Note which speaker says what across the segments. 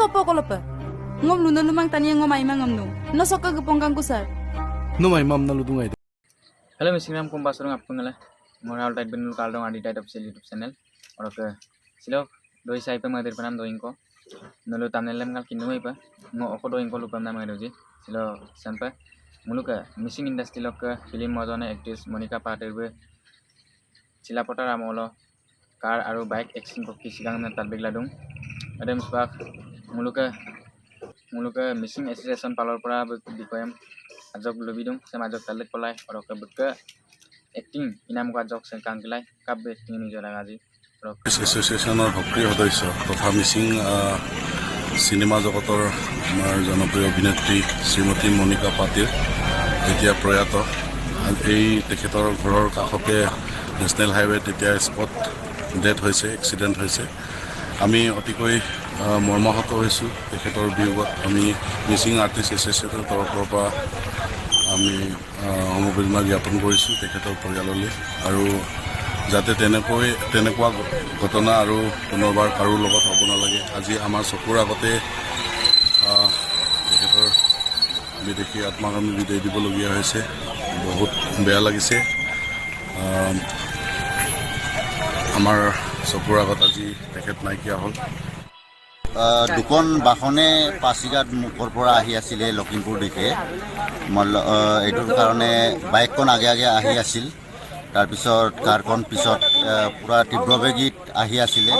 Speaker 1: sopo kolopa. Ngom luna lumang tani ngom ay mangam no. No soka gepongkang kusar.
Speaker 2: Numai mam na ludung ay.
Speaker 3: Hello Instagram kung basur ngap ngala. Moral type benul kaldong adi type official YouTube channel. Or ke silo doi sai pa madir panam doing ko. Nulu thumbnail lem ngal kinumai pa. Ngo oko doing ko lupam na madoji. Silo sampai muluka missing industry lok film mojone actress Monica Patel be sila potar amolo car aru bike accident ko kisigang na talbig ladung adem spak muluka missing association palor para dikoyam ajok lubidung sama ajok talek polai oro ke beka acting inam ko ajok sen kangilai kabbe acting ni jara gaji
Speaker 2: এছ'চিয়েশ্যনৰ সক্ৰিয় সদস্য তথা Mising cinema জগতৰ আমাৰ জনপ্ৰিয় অভিনেত্ৰী শ্ৰীমতী মণিকা পাটিল এতিয়া প্ৰয়াত এই তেখেতৰ ঘৰৰ কাষতে নেশ্যনেল হাইৱে তেতিয়া স্পট ডেথ হৈছে এক্সিডেণ্ট হৈছে আমি অতিকৈ মৰ্মাহত হৈছোঁ তেখেতৰ বিয়োগত আমি মিচিং আৰ্টিষ্ট এছ'চিয়েশ্যনৰ তৰফৰ পৰা আমি সমবেদনা জ্ঞাপন কৰিছোঁ তেখেতৰ পৰিয়াললৈ আৰু যাতে তেনেকুৱা ঘটনা আৰু পুনৰবাৰ কাৰো লগত হ'ব নালাগে আজি আমাৰ চকুৰ আগতে তেখেতৰ বিদেশী আত্মাক আমি বিদায় দিবলগীয়া হৈছে বহুত বেয়া লাগিছে আমাৰ চকুৰ আগত আজি তেখেত নাইকিয়া হ'ল
Speaker 4: দুখন বাহনে পাছিঘাট মুখৰ পৰা আহি আছিলে লখিমপুৰ দিশে এইটোৰ কাৰণে বাইকখন আগে আগে আহি আছিল তাৰপিছত কাৰখন পিছত পুৰা তীব্ৰবেগীত আহি আছিলে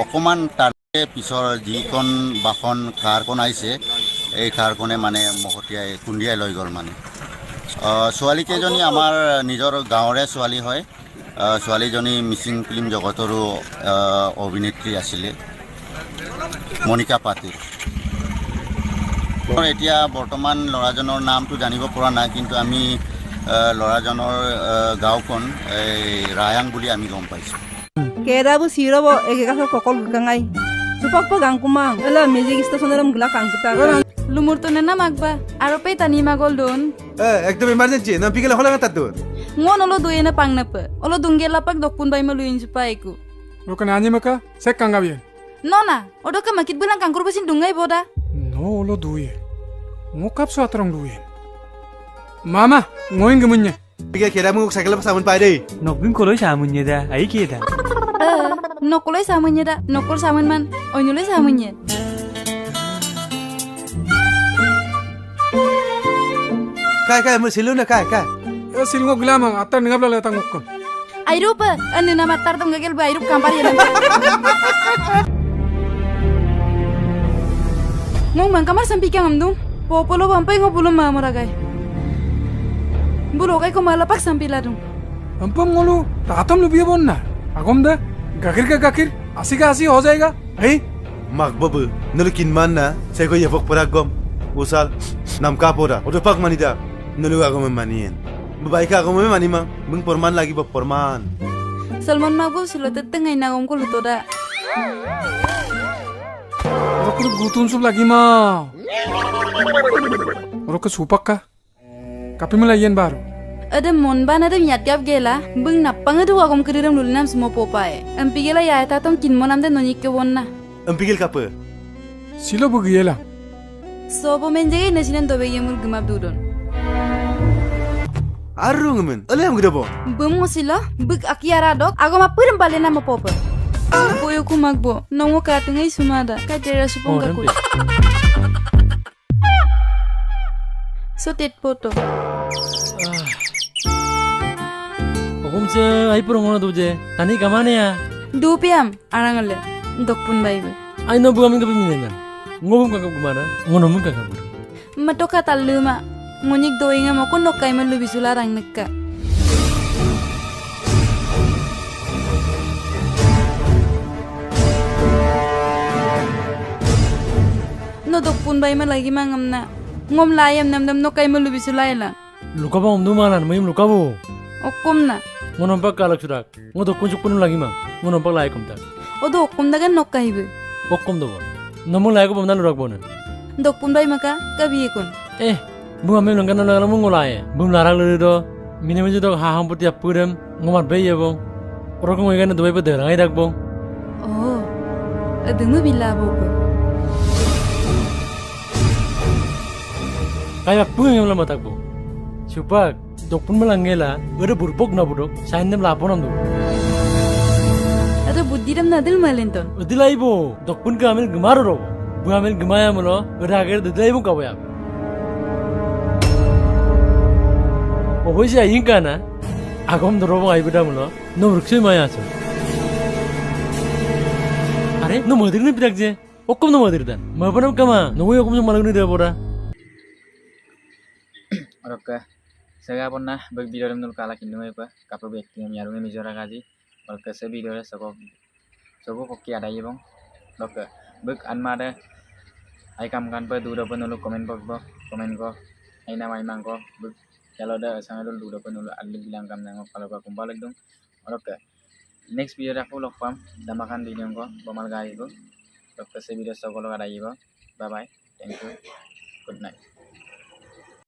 Speaker 4: অকণমান তাৰে পিছৰ যিখন বাহন কাৰখন আহিছে এই কাৰখনে মানে মহতিয়াই খুন্দিয়াই লৈ গ'ল মানে ছোৱালীকেইজনী আমাৰ নিজৰ গাঁৱৰে ছোৱালী হয় ছোৱালীজনী মিচিং ফিল্ম জগতৰো অভিনেত্ৰী আছিলে মণিকা পাটিল এতিয়া বৰ্তমান ল'ৰাজনৰ নামটো জানিব পৰা নাই কিন্তু আমি ল'ৰাজনৰ গাঁওখন এই ৰায়াং বুলি আমি গম পাইছোঁ
Speaker 5: কেৰাবু চিৰব একেকাছ ককল গাঙাই চুপাক গাংকুমাং এলা মিউজিক ষ্টেচনেরম গুলা কাংকুতা
Speaker 1: Lumur to na magba. Aropay tani magol don.
Speaker 6: একদম এমার্জেন্সি না বিকেলে হলে না তার
Speaker 1: Ngon olo duye na pang na pa. Olo dunggela pag dokpun bay maluin sa paiku.
Speaker 7: Rokan anyi maka sek kanga bien.
Speaker 1: No na. Odo ka makit bilang kangkur basin dungay boda.
Speaker 7: No lo duye. Ngokap so atrong duye. Mama, ngoing gemunya.
Speaker 6: বিকে খেরা মুখ cycle সামন পাই রে
Speaker 8: Nokbin koloi samunnya dah, ai kita.
Speaker 1: Nokulay samunya da. Nokul samun man. Onyulay samunya.
Speaker 6: খাই mo silu na খাই
Speaker 7: Silngo glamang atar ningap la letang ngokam.
Speaker 1: Ay rupa. Ano na matar tong gagel ba? Ay rupa kampar yan. Ngong man kamar sampai kang amdung. Popolo bampay ngopulong mamoragay. Bulo kay ko malapak sampai ladung.
Speaker 7: Ampam ngolu, tatam lu biya bon na. Agom da, gakir ka gakir, asi ka asi ho jayega.
Speaker 6: hey magbabu nulukin man na say ko yafok paragom usal nam kapora odo pak manida nulu agom manian babae ka agom mani ma bung porman lagi ba porman
Speaker 1: Salman mago silo tetengay na ngom ko luto da.
Speaker 7: Rokut gutun sub lagi ma. Rokut supak ka. Kapi mo layan baru.
Speaker 1: Ada mon ban ada miat gap gela bung napang adu agom kediram lulinam semua popae. Ampi gela ya eta tong kin mon amde nonik ke wonna.
Speaker 6: empigil kapa
Speaker 7: Silo bugiyela.
Speaker 1: So po menjay na sinan dobe yemul gumab dudon.
Speaker 6: arung men ale am gede bo
Speaker 1: Bum mo silo bug akiara dok agom apurem bale na mapopa. Boyo kumagbo nongo katungay sumada kay tera supong ka kuy. So tet poto.
Speaker 8: Okum se ai purong ngono tuje. Tani kamane ya?
Speaker 1: Dupiam arangale dokpun baibe.
Speaker 8: Ai no bugamin kapi minengan. Ngobum kakap kumana? Ngono mun kakap.
Speaker 1: Matoka taluma ngunyik doinga mo kun nokay man lubisula rang nekka. No dokpun bay man lagi mangam na. Ngom layam namdam nokay man lubisula ila.
Speaker 8: Luka ba umdu malan mayum luka bo.
Speaker 1: Okum na.
Speaker 8: Ngono pak kalak sudak. Ngodo kunjuk punum lagi mang. Ngono pak lai kumta.
Speaker 1: Odo okum dagan nokay be.
Speaker 8: Okum do bon. Namun lai ko pamna lurak bonan.
Speaker 1: Dokpun bay maka kabi kun.
Speaker 8: Bu ame langgan langgan mung ngolai. Bum larak lu do. Mine meju do ha ham puti apurem. Ngomat be ye bong. Orok ngoy gan do be de rangai dak bong.
Speaker 1: Oh. Adungu bila bobo.
Speaker 8: kaya pung yang lama tak bu. Supak dokpun melangela, udah burpok na budok, sain dem laporan tu.
Speaker 1: Atau budiram nadil malenton.
Speaker 8: Udilai bu, dokpun kamil gemar ro. Bu kamil gemaya mulo, udah akhir udilai bu kau ya. Oboi sih aing kana, agam dorong aing beda mulo, no ruksoi maya aso. Are, no madir ni pidak je, okom no madir dan. Mapanam kama, no gue okom no malang ni dia pora.
Speaker 3: Oke, saya pun nah bagi video menurut kala kini apa, kapal bekti yang nyarungnya mijora kaji, oke saya video soko koki ada ya bang, oke, beg anmada, ay kam kan pa dura pun nulu komen ko, ay nama imang ko, beg kalau ada sangat dulu dura pun nulu adli bilang kam nengok kalau ka kumpal dong, oke, next video aku lok pam, damakan video ko, pamal gaya ko, oke saya video soko lo ada ya bang, bye bye, thank you, good night.